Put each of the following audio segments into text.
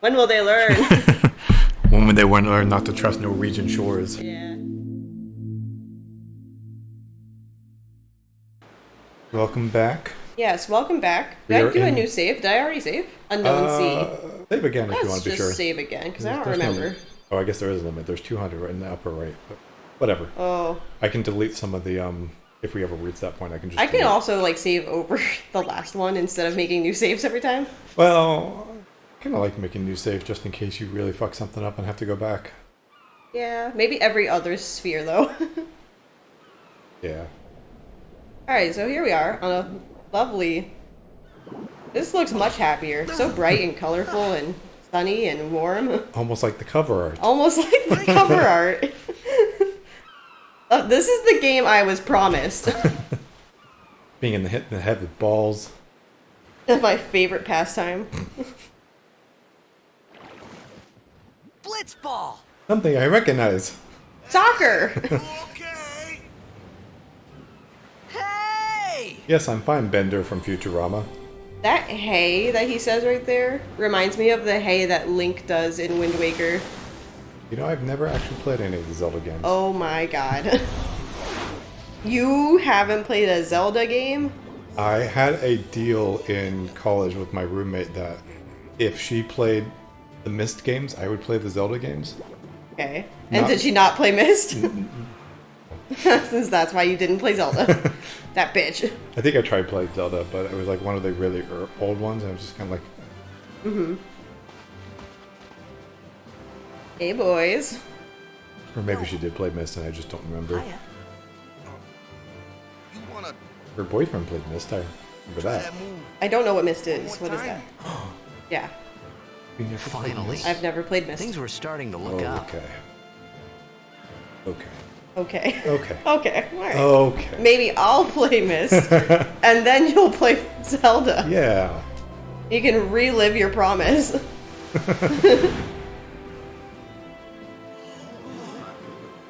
When will they learn? When they want to learn not to trust Norwegian shores. Yeah. Welcome back. Yes, welcome back. Did I do a new save? Did I already save? Unknown Sea. Save again if you want to be Let's sure. just save again, because I don't remember. Oh, I guess there is a limit. There's 200 right in the upper right. But whatever. Oh. I can delete some of the, if we ever reach that point, I can just I can also, like, save over the last one instead of making new saves every time. Well, I kind of like making new saves just in case you really fuck something up and have to go back. Yeah, maybe every other sphere, though. Yeah. Alright, so here we are on a lovely... This looks much happier. So bright and colorful and sunny and warm. Almost like the cover art. Almost like the cover art. This is the game I was promised. Being in the hit in the head with balls. That's my favorite pastime. Blitzball! Something I recognize. Soccer! Okay! Hey! Yes, I'm fine, Bender from Futurama. That hey that he says right there reminds me of the hey that Link does in Wind Waker. You know, I've never actually played any of the Zelda games. Oh my god. You haven't played a Zelda game? I had a deal in college with my roommate that if she played the Myst games, I would play the Zelda games. Okay. And did she not play Myst? Since that's why you didn't play Zelda. That bitch. I think I tried playing Zelda, but it was like one of the really old ones, and I was just kind of like... Mm-hmm. Hey, boys. Or maybe she did play Myst, and I just don't remember. Her boyfriend played Myst, I remember that. I don't know what Myst is. What is that? Yeah. Finally. I've never played Myst. Things were starting to look up. Okay. Okay. Okay. Okay. Okay. All right. Okay. Maybe I'll play Myst, and then you'll play Zelda. Yeah. You can relive your promise.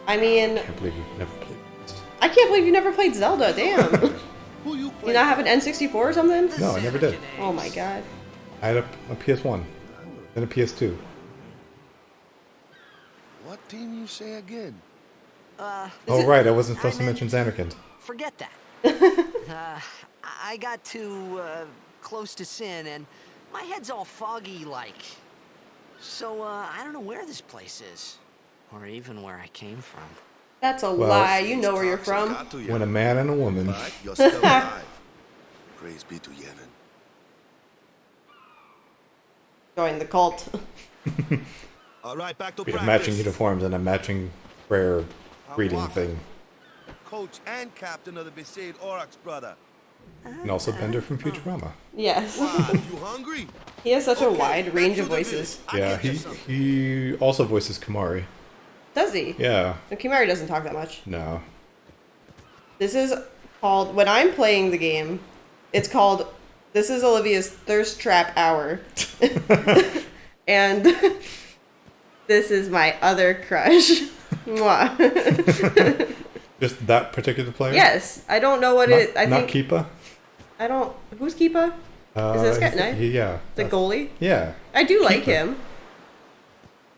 I mean... I can't believe you've never played Myst. I can't believe you never played Zelda, damn. You not have an N64 or something? No, I never did. Oh my god. I had a PS1, then a PS2. What team you say again? Oh, right, I wasn't supposed to mention Zanarkand. Forget that. I got too close to sin, and my head's all foggy like. So I don't know where this place is, or even where I came from. That's a lie. You know where you're from. When a man and a woman... But you're still alive. Praise be to Yevon. Join the cult. All right, back to We have practice. matching uniforms and a matching prayer reading thing. Coach and captain of the Besaid Aurochs, brother. And also Bender from Futurama. Yes. Wow, you hungry? He has such a Okay, wide back range to of the voices. village. I'll Yeah, get you something. he also voices Kamari. Does he? Yeah. No, Kimari doesn't talk that much. No. This is called... When I'm playing the game, it's called... This is Olivia's Thirst Trap Hour. And this is my other crush. Mwah. Just that particular player? Yes. I don't know what it... I not think... Keepa? I don't... Who's Keepa? Is this guy? No? Yeah. The goalie? Yeah. I do like Keepa. him.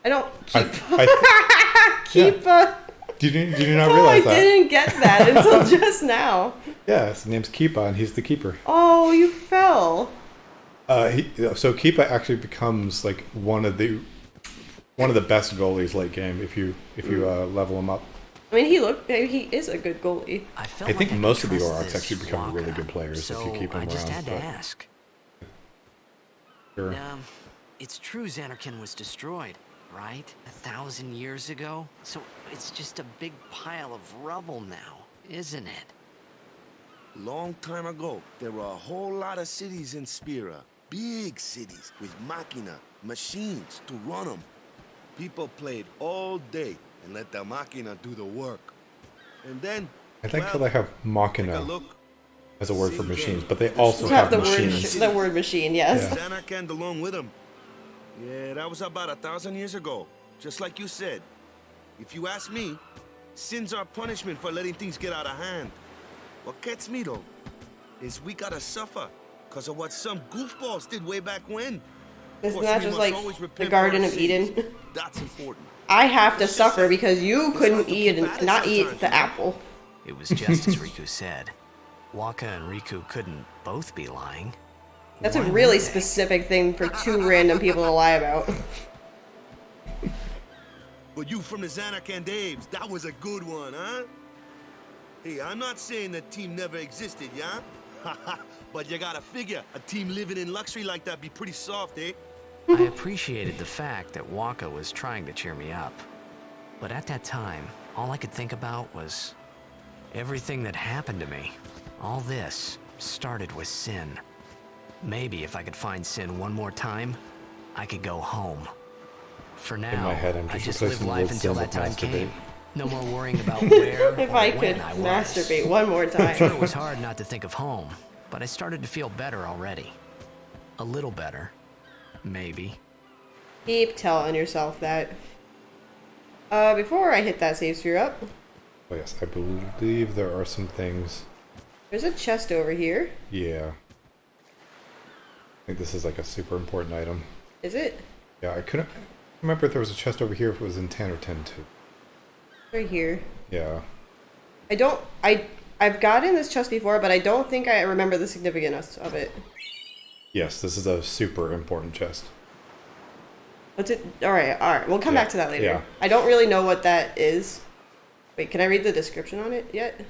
I don't... Keepa. I- Keepa. Did you not Oh, I realize that? didn't get that until just now. Yeah, his name's Keepa, and he's the keeper. Oh, you fell. So Keepa actually becomes like one of the best goalies late game if you level him up. I mean, he is a good goalie. I felt I think like most of the trust Aurochs this actually become really Waka, good players if you keep them I just around, had to but- ask. Sure. It's true Zanarkand was destroyed, right? 1,000 years ago? So it's just a big pile of rubble now, isn't it? Long time ago, there were a whole lot of cities in Spira. Big cities with machina, machines to run them. People played all day and let the machina do the work. And then, I like how well, they have take a Machina look. as a word for See machines, game. but they also You have have the machines. word machine, yes. Yeah. Zanarkand along with him. Yeah, that was about 1,000 years ago. Just like you said. If you ask me, sins are punishment for letting things get out of hand. What gets me though, is we gotta suffer because of what some goofballs did way back when. Isn't course, that we just must like always the repent for Garden our of sins. Eden? That's important. I have to Let's just suffer say because you it's couldn't hard to eat keep and at it not eat sometimes, the you know? apple. It was just as Riku said. Waka and Riku couldn't both be lying. That's a Why really would they? specific thing for two random people to lie about. But you from the Zanarkand Daves, that was a good one, huh? Hey, I'm not saying that team never existed, yeah? But you gotta figure, a team living in luxury like that be pretty soft, eh? I appreciated the fact that Waka was trying to cheer me up. But at that time, all I could think about was everything that happened to me. All this started with Sin. Maybe if I could find Sin one more time, I could go home. For now, my head, I'm I just just live replacing the life word until sin that time with masturbate. came. No more worrying about where If or I when could I was. masturbate one more Sure, it time. was hard not to think of home, but I started to feel better already. A little better. Maybe. Keep telling yourself that. Before I hit that save sphere up, Oh yes, I believe there are some things. there's a chest over here. Yeah. I think this is like a super important item. Is it? Yeah, I couldn't remember if there was a chest over here if it was in 10 or 10-2. Right here. Yeah. I've gotten this chest before, but I don't think I remember the significance of it. Yes, this is a super important chest. What's it? Alright. We'll come Yeah, back to that later. yeah. I don't really know what that is. Wait, can I read the description on it yet?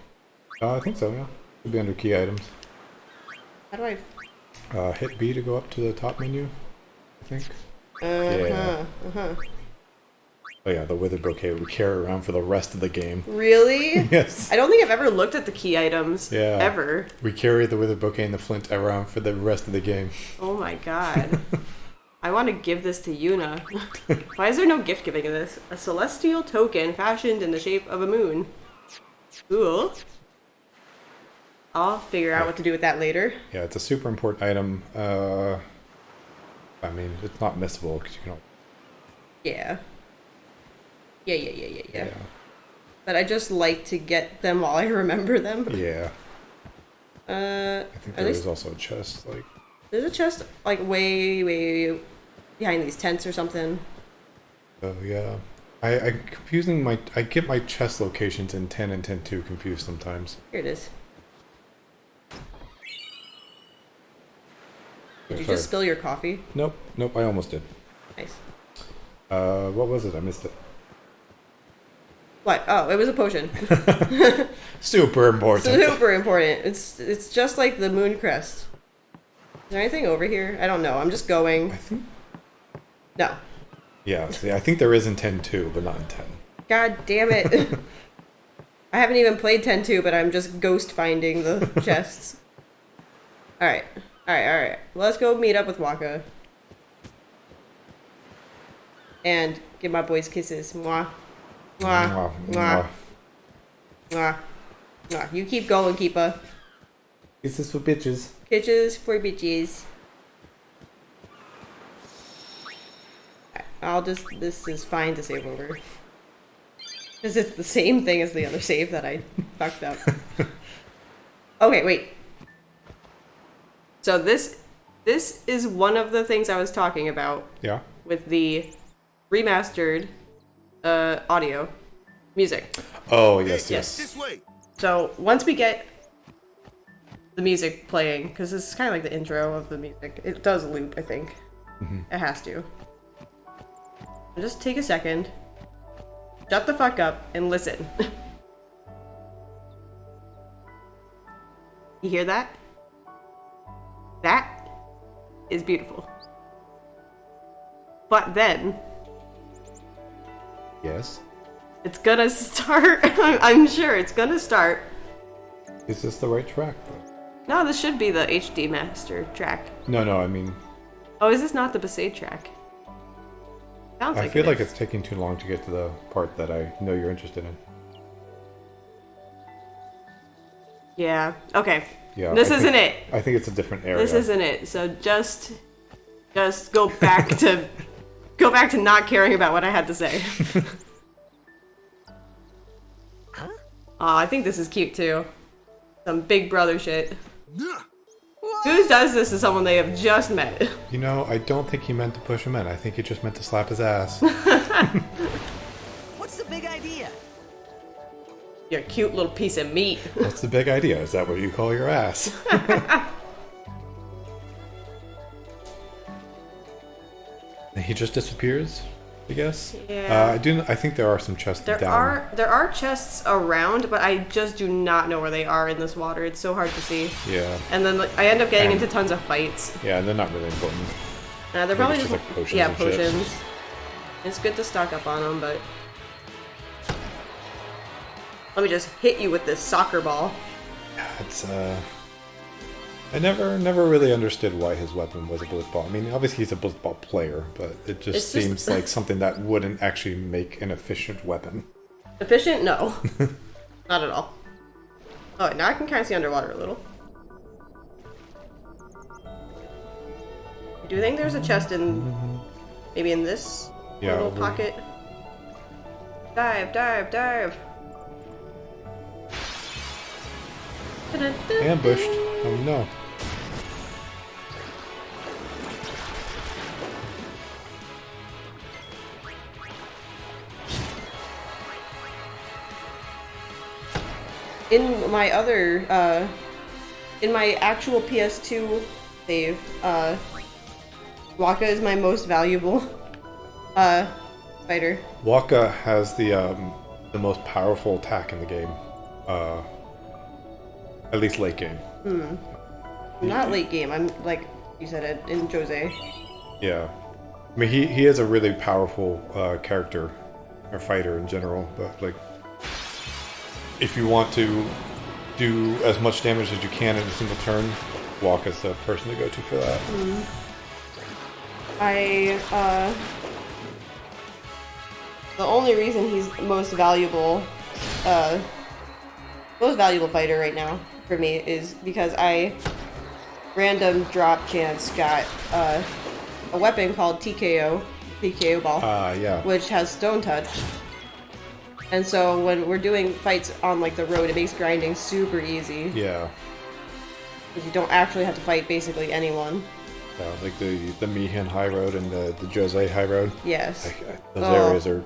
I think so, yeah. Should be under key items. How do I... Hit B to go up to the top menu, I think. Uh-huh. Oh yeah, the withered bouquet we carry around for the rest of the game. Really? Yes. I don't think I've ever looked at the key items. Yeah. Ever. We carry the withered bouquet and the flint around for the rest of the game. Oh my god. I want to give this to Yuna. Why is there no gift giving in this? A celestial token fashioned in the shape of a moon. Cool. I'll figure out what to do with that later. Yeah, it's a super important item. I mean, it's not missable because you can. Yeah. Yeah. But I just like to get them while I remember them. Yeah. I think there is also a chest. Like, there's a chest like way behind these tents or something. oh yeah. I'm confusing my. I get my chest locations in 10 and 10-2 confused sometimes. Here it is. Did you Sorry. just spill your coffee? Nope. I almost did. Nice. What was it? I missed it. What? Oh, it was a potion. Super important. Super important. It's just like the moon crest. Is there anything over here? I don't know. I'm just going. I think. No. Yeah, see, I think there is in 10-2, but not in 10. God damn it. I haven't even played 10-2, but I'm just ghost finding the chests. Alright. Let's go meet up with Waka. And give my boys kisses. Mwah. Mwah. Mwah. Mwah. Mwah. You keep going, Keepa. Kisses for bitches. Kisses for bitches. This is fine to save over. Because it's the same thing as the other save that I fucked up. Okay, wait. So this is one of the things I was talking about. Yeah. With the remastered audio music. Oh, yes. This way. So once we get the music playing, because this is kind of like the intro of the music. It does loop, I think. Mm-hmm. It has to. So just take a second, shut the fuck up, and listen. You hear that? That is beautiful. But then, Yes. it's gonna start. I'm sure it's gonna start. Is this the right track, though? No, this should be the HD master track. No, I mean, Oh, is this not the Besaid track? Sounds I like feel it like is. it's taking too long to get to the part that I know you're interested in. Yeah. Okay. Yeah. This I isn't think- it. I think it's a different area. This isn't it. So just go back to not caring about what I had to say. Huh? Aw, I think this is cute too. Some Big Brother shit. Nah. Who does this to someone they have just met? You know, I don't think he meant to push him in. I think he just meant to slap his ass. What's the big idea? You're a cute little piece of meat. What's the big idea? Is that what you call your ass? And he just disappears, I guess. Yeah. I think there are some chests There are chests around, but I just do not know where they are in this water. It's so hard to see. Yeah. And then like, I end up getting into tons of fights. Yeah, they're not really important. They're probably it's just just like potions yeah, and shit. potions. It's good to stock up on them, but let me just hit you with this soccer ball. It's I never really understood why his weapon was a blitzball. I mean, obviously he's a blitzball player, but it just seems like something that wouldn't actually make an efficient weapon. Efficient? No. Not at all. Oh, now I can kind of see underwater a little. Do you think there's a chest in... maybe in this little pocket? Dive, dive, dive! Ambushed. Oh no. In my other, in my actual PS2 save, Waka is my most valuable, fighter. Waka has the most powerful attack in the game. At least late game. Not late game, I'm like you said it, in Jose. Yeah. I mean, he is a really powerful character, or fighter in general, but like, if you want to do as much damage as you can in a single turn, Waka's the person to go to for that. The only reason he's the most valuable fighter right now for me is because I random drop chance got a weapon called TKO ball, Yeah. which has stone touch. And so when we're doing fights on like the road, it makes grinding super easy. Yeah. Because you don't actually have to fight basically anyone. Yeah, like the Mihan High Road and the Jose High Road. Yes. Those areas are...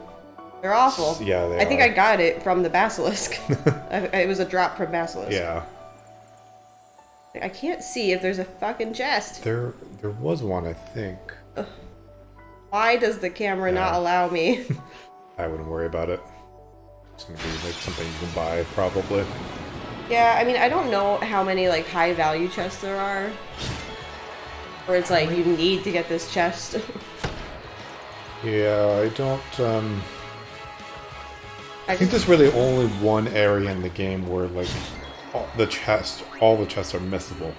They're awful. Yeah, they I think are. I got it from the Basilisk. It was a drop from Basilisk. Yeah. I can't see if there's a fucking chest. There was one, I think. Why does the camera not allow me? I wouldn't worry about it. It's gonna be like something you can buy, probably. Yeah, I mean, I don't know how many like high value chests there are. Where it's like, you need to get this chest. Yeah, I don't, I think there's really only one area in the game where, like, all the chests are missable.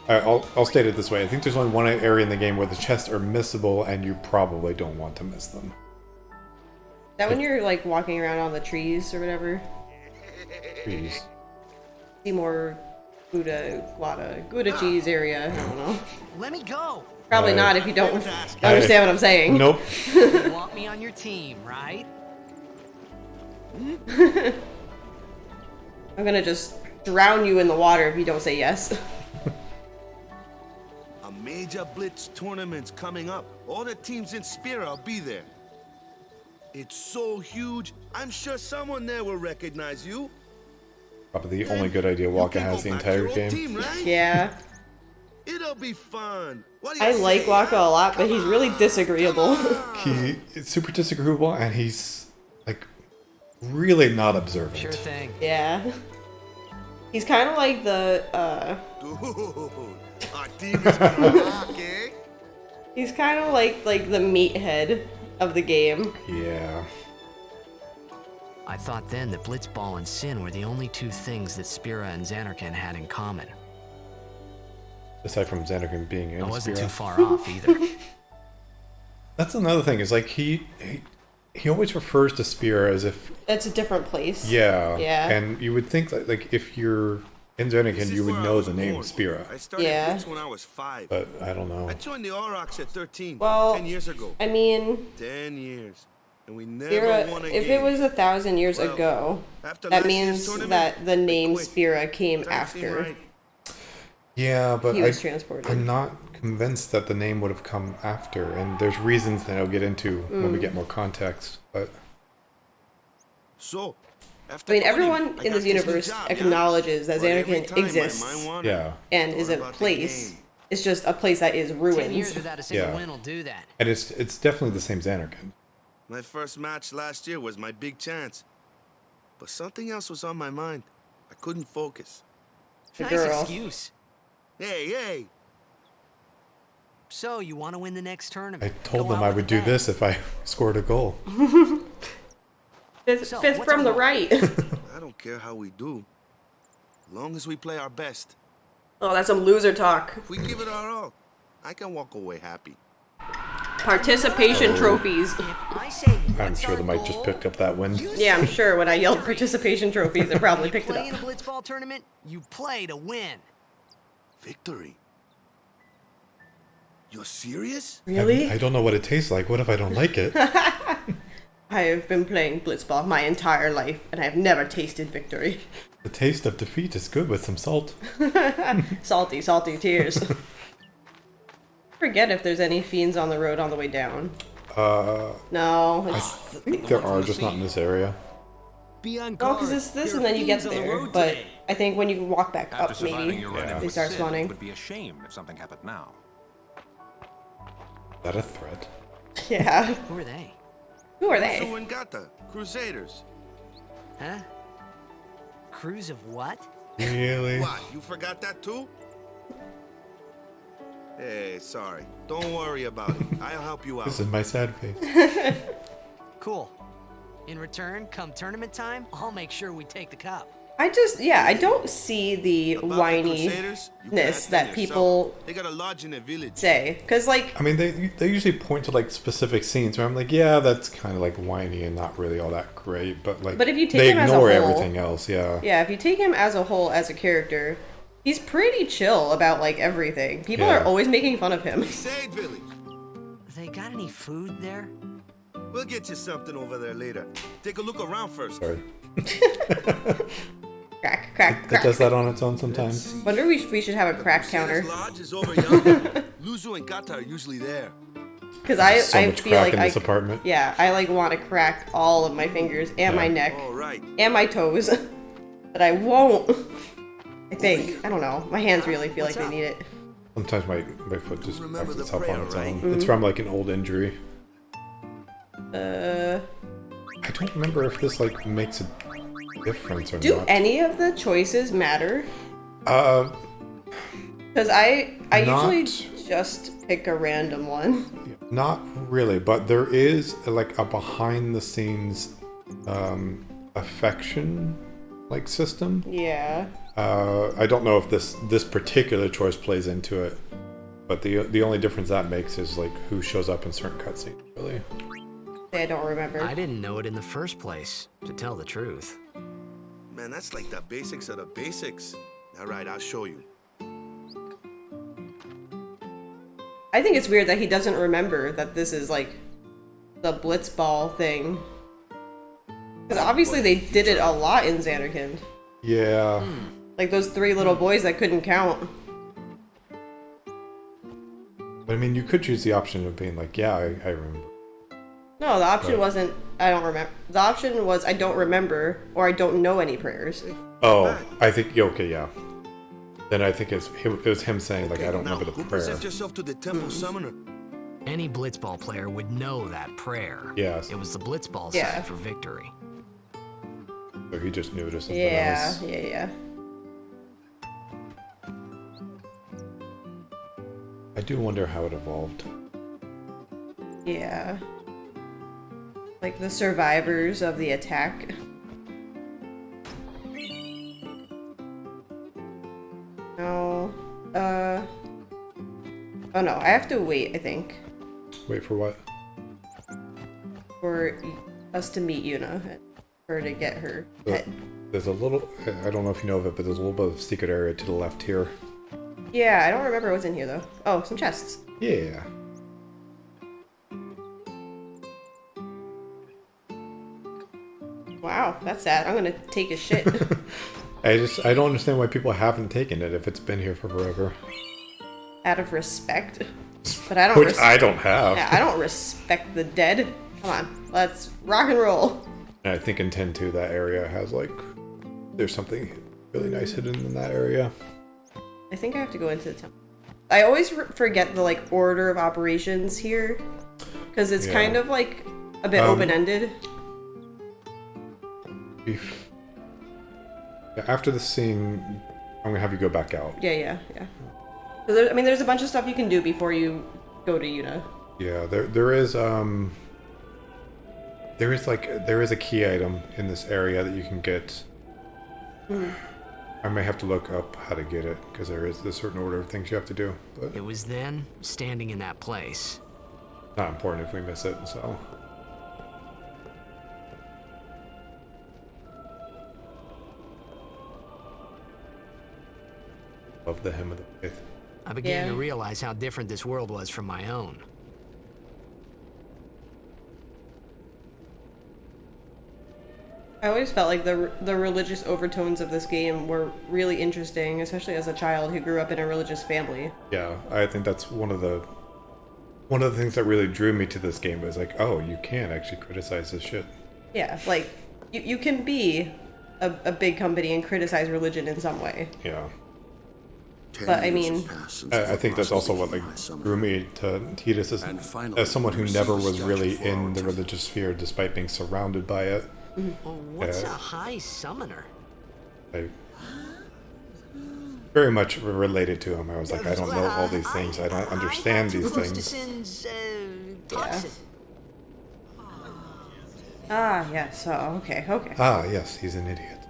Well, I'll state it this way. I think there's only one area in the game where the chests are missable, and you probably don't want to miss them. Is that when you're like walking around on the trees or whatever? Trees. Seymour Gouda cheese area. I don't know. Let me go. Probably not if you don't understand what I'm saying. Nope. You want me on your team, right? I'm gonna just drown you in the water if you don't say yes. A major blitz tournament's coming up. All the teams in Spira will be there. It's so huge, I'm sure someone there will recognize you. Probably the only good idea Waka has the entire game. Team, right? Yeah. It'll be fun. What do you I like say? Waka a lot, but he's really disagreeable. It's super disagreeable, and he's, like, really not observant. Sure thing. Yeah. He's kind of like the, Dude, our team is gonna rock, eh? he's kind of like the meathead of the game. Yeah. I thought then that Blitzball and Sin were the only two things that Spira and Zanarkand had in common. Aside from Zanarkand being in I wasn't Spira. too far off either. That's another thing, is like he always refers to Spira as if... It's a different place. Yeah. Yeah. And you would think that, like, if you're in Zanarkand, you would know the name Spira. I started Yeah. Blitz when I was 5. But I don't know. I joined the Aurochs at 13, Well, 10 years ago. I mean, 10 years. and we never Spira, won a if game. it was 1,000 years Well, ago, after that last year's means tournament, that the we name quit. Spira came Doesn't seem after right. Yeah, but he was transported. I'm not convinced that the name would have come after, and there's reasons that I'll get into when we get more context. But So, I after mean, quitting, everyone I in got this this new universe job, yeah? acknowledges that But every Zanarkand time my exists mind wandered, yeah, and thought is a about the place. game. It's just a place that is 10 ruins. years without a single Yeah. win will do that. and it's definitely the same Zanarkand. My first match last year was my big chance. But something else was on my mind. I couldn't focus. The Nice girl. excuse. Hey! So, you want to win the next tournament? I told Go them out I with would a do bang. this if I scored a goal. Fifth, So, fifth what's from on the the- right. I don't care how we do. As long as we play our best. Oh, that's some loser talk. If we give it our all, I can walk away happy. Participation trophies. If I say I'm what's sure our they might just goal, pick up that win. you Yeah, I'm say sure when I yelled victory. participation trophies, it probably picked it Play in a up. Blitzball tournament, you play to win. Victory? You're serious? Really? I don't know what it tastes like. What if I don't like it? I have been playing Blitzball my entire life, and I have never tasted victory. The taste of defeat is good with some salt. Salty, salty tears. Forget if there's any fiends on the road on the way down. No, I it's, think there are, just not in this area. Be on no, guard. because it's this, There and are then you get fiends on the there. road But today. I think when you walk back After up, surviving maybe your run-in they with start Sid, spawning. It would be a shame if something happened now. Is that a threat? Yeah. Who are they? Who are they? Suwangata, Crusaders. Huh? Cruise of what? Really? What, you forgot that too? Hey, sorry. Don't worry about it. I'll help you out. This is my sad face. Cool. In return, come tournament time, I'll make sure we take the cup. I just, yeah, I don't see the About the Crusaders, you can whininess ask them that yourself. people They got a lodge in a village. say. Because, like, I mean, they usually point to like specific scenes where I'm like, yeah, that's kind of like whiny and not really all that great, but like, But if you take they him as a ignore whole- everything else. Yeah. yeah, if you take him as a whole, as a character, he's pretty chill about, like, everything. People Yeah. are always making fun of him. Besaid Village. They got any food there? We'll get you something over there later. Take a look around first. Sorry. Crack, crack, It crack. does that on its own sometimes. Wonder if we should have a crack counter. Crusaders' lodge is over yonder. Luzu and Kata are usually there. Because I So much feel crack like in I, this apartment. yeah, I like want to crack all of my fingers and my Yeah. neck All right. and my toes, but I won't. I think. I don't know. My hands really feel like What's they up? need it. Sometimes my foot just Remember cracks the itself prayer, on its right? own. It's from like an old injury. Uh, I don't remember if this like makes a difference or do not. any of the choices matter? Uh, Because I Not- usually just pick a random one. not really, but there is like a behind the scenes affection like system. Yeah. I don't know if this particular choice plays into it, but the only difference that makes is like who shows up in certain cutscenes. Really, I don't remember. I didn't know it in the first place, to tell the truth. Man, that's like the basics of the basics. All right, I'll show you. I think it's weird that he doesn't remember that this is like the Blitzball thing. Because obviously they did it a lot in Zanarkand. yeah. Like those three little boys that couldn't count. But I mean, you could choose the option of being like, yeah, I remember. No, the option Right. wasn't I don't remember. The option was I don't remember or I don't know any prayers. Oh, I think okay, yeah. Then I think it was him saying like, I don't now, remember the go prayer. present yourself to the temple summoner. Any Blitzball player would know that prayer. Yes. It was the Blitzball Yeah. side for victory. So he just knew it or something Yeah, else. yeah. I do wonder how it evolved. Yeah. Like the survivors of the attack. No. Oh no, I have to wait, I think, Wait for what? for us to meet Yuna and for her to get her head. There's a little, I don't know if you know of it, but there's a little bit of secret area to the left here. Yeah, I don't remember what's in here though. Oh, some chests. Yeah. wow, that's sad. I'm gonna take a shit. I don't understand why people haven't taken it if it's been here for forever. Out of respect. But I don't Which I don't have. Yeah, I don't respect the dead. Come on, let's rock and roll. And I think in 10-2 that area has like, there's something really nice hidden in that area. I think I have to go into the temple. I always forget the like order of operations here, because it's kind of like a bit open-ended. After the scene, I'm gonna have you go back out. Yeah. There, I mean, there's a bunch of stuff you can do before you go to Una. Yeah, there is a key item in this area that you can get. I may have to look up how to get it because there is a certain order of things you have to do. But It was then, standing in that place. not important if we miss it. So love the hymn of the faith. I began to realize how different this world was from my own. I always felt like the religious overtones of this game were really interesting, especially as a child who grew up in a religious family. Yeah, I think that's one of the things that really drew me to this game was like, oh, you can actually criticize this shit. Yeah, like you can be a big company and criticize religion in some way. Yeah. But I mean, I think that's also what like drew me to Tidus as someone who never was really in the religious sphere despite being surrounded by it. Well, what's a high summoner? I very much related to him. I was like, I don't know all these things. I don't understand these things. Ah, yes. Oh, okay. Ah, yes, he's an idiot.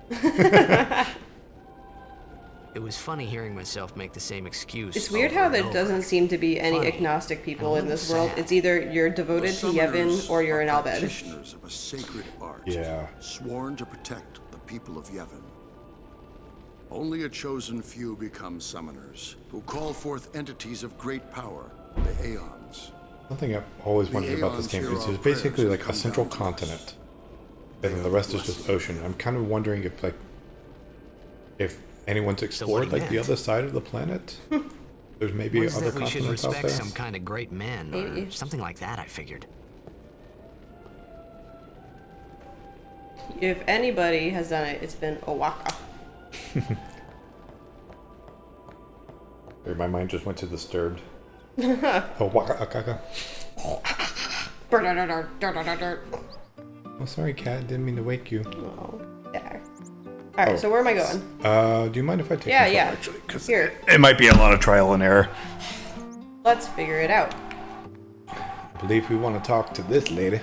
It was funny hearing myself make the same excuse. It's weird how there doesn't seem to be any agnostic people in this world. It's either you're devoted to Yevon or you're an Albed. Practitioners of a sacred art, Yeah. sworn to protect the people of Yevon. Only a chosen few become summoners, who call forth entities of great power, the Aeons. Something I've always wondered about this game is there's basically like a central continent, and then the rest is just ocean. I'm kind of wondering if anyone's explored like the other side of the planet. There's maybe other we should continents out respect there. some kind of great men, Maybe. or something like that, I figured. If anybody has done it, it's been Owaka. My mind just went to Disturbed. Oh, waka, akaka. Oh, sorry, cat. Didn't mean to wake you. Oh, yeah. All right, so where am I going? Do you mind if I take Yeah, control, yeah. actually? 'Cause Here, it might be a lot of trial and error. let's figure it out. I believe we want to talk to this lady.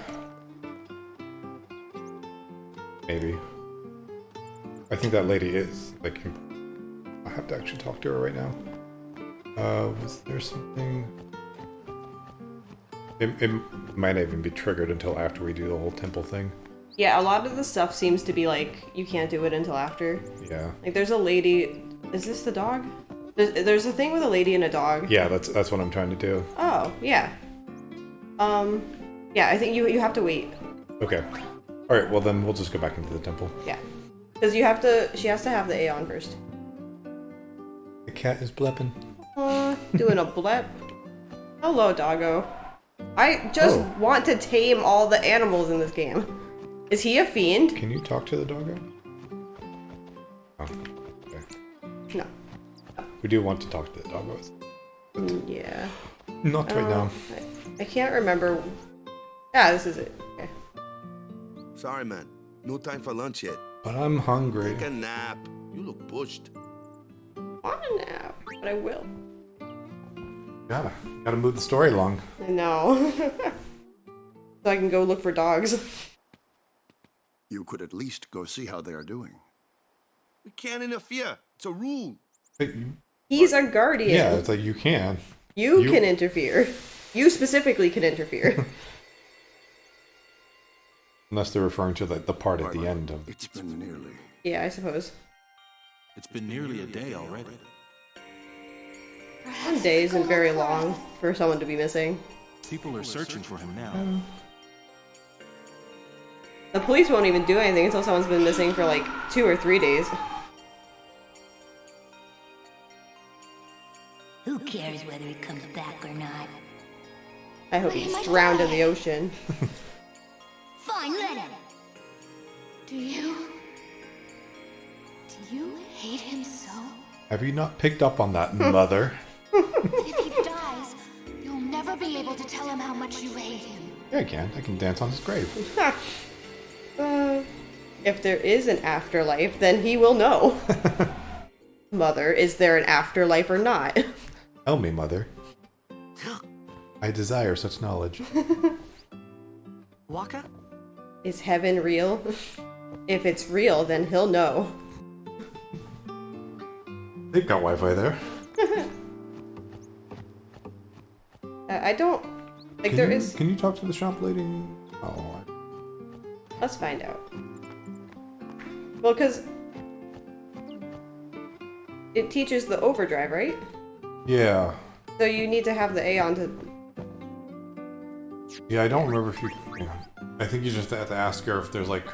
Maybe. I think that lady is, like, I have to actually talk to her right now. Was there something... It might not even be triggered until after we do the whole temple thing. Yeah, a lot of the stuff seems to be like, you can't do it until after. Yeah. Like, there's a lady... Is this the dog? There's a thing with a lady and a dog. Yeah, that's what I'm trying to do. Oh, yeah. Yeah, I think you have to wait. Okay. Alright, well then we'll just go back into the temple. Yeah. Because she has to have the Aeon first. The cat is blepping. Doing a blep. Hello, doggo. I just want to tame all the animals in this game. Is he a fiend? Can you talk to the doggo? Oh, okay. No. We do want to talk to the doggo. Yeah. Not right now. I can't remember. Yeah, this is it. Okay. Sorry, man. No time for lunch yet. But I'm hungry. Take a nap. You look pushed. On a nap, but I will. Gotta move the story along. I know. So I can go look for dogs. You could at least go see how they are doing. We can't interfere. It's a rule. He's a guardian. Yeah, it's like you can. You can interfere. You specifically can interfere. Unless they're referring to like the part at the end of. It's been nearly. Yeah, I suppose. It's been nearly a day already. One day isn't very long for someone to be missing. People are searching for him now. The police won't even do anything until someone's been missing for like 2 or 3 days. Who cares whether he comes back or not? I hope he's drowned in the ocean. Fine, let him. Do you hate him so? Have you not picked up on that, mother? If he dies, you'll never be able to tell him how much you hate him. Yeah, I can. I can dance on his grave. If there is an afterlife, then he will know. Mother, is there an afterlife or not? Tell me, mother. I desire such knowledge. Waka? Is heaven real? If it's real, then he'll know. They've got Wi-Fi there. I don't... Like, Can there you, is... Can you talk to the shop lady? Oh, Let's find out. Well, because... It teaches the overdrive, right? yeah. So you need to have the Aeon to... Yeah, I don't remember if you... Yeah. I think you just have to ask her if there's like...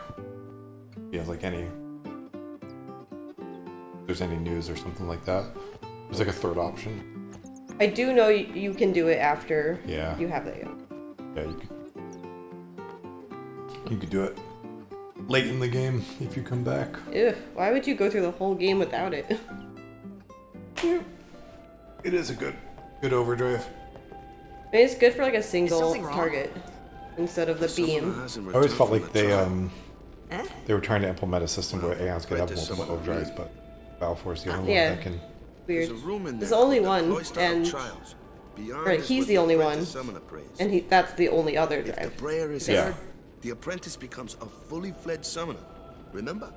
Yeah, like any... If there's any news or something like that. There's like a third option. I do know you can do it after Yeah. you have the Aeon. Yeah, you could do it late in the game if you come back. Ugh, why would you go through the whole game without it? It is a good overdrive. I mean, it's good for like a single something wrong? target instead of the beam. I always felt like they Eh? they were trying to implement a system where Aeons could have multiple overdrives, but Balfour's the only Yeah. one that can. Weird. There's a room in There's there only called the one, Cloister of and Trials. Beyond right, is he's what the only apprentice one. summoner prays. And that's the only other If the drive. prayer is Yeah. heard, the apprentice becomes a fully fledged summoner. Remember?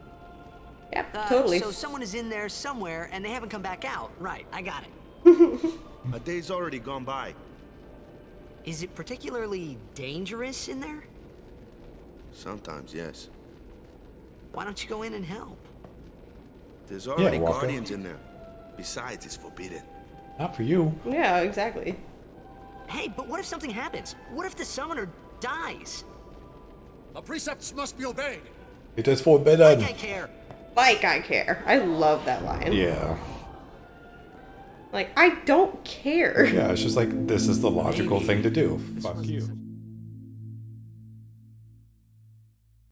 Yep, totally. So someone is in there somewhere and they haven't come back out. Right, I got it. A day's already gone by. Is it particularly dangerous in there? Sometimes, yes. Why don't you go in and help? There's already Walker. guardians in there. Besides, it's forbidden. Not for you. Yeah, exactly. Hey, but what if something happens? What if the summoner dies? The precepts must be obeyed. It is forbidden. Like I care. Like I care. I love that line. Yeah. Like, I don't care. Yeah, it's just like, this is the logical thing to do. Fuck you.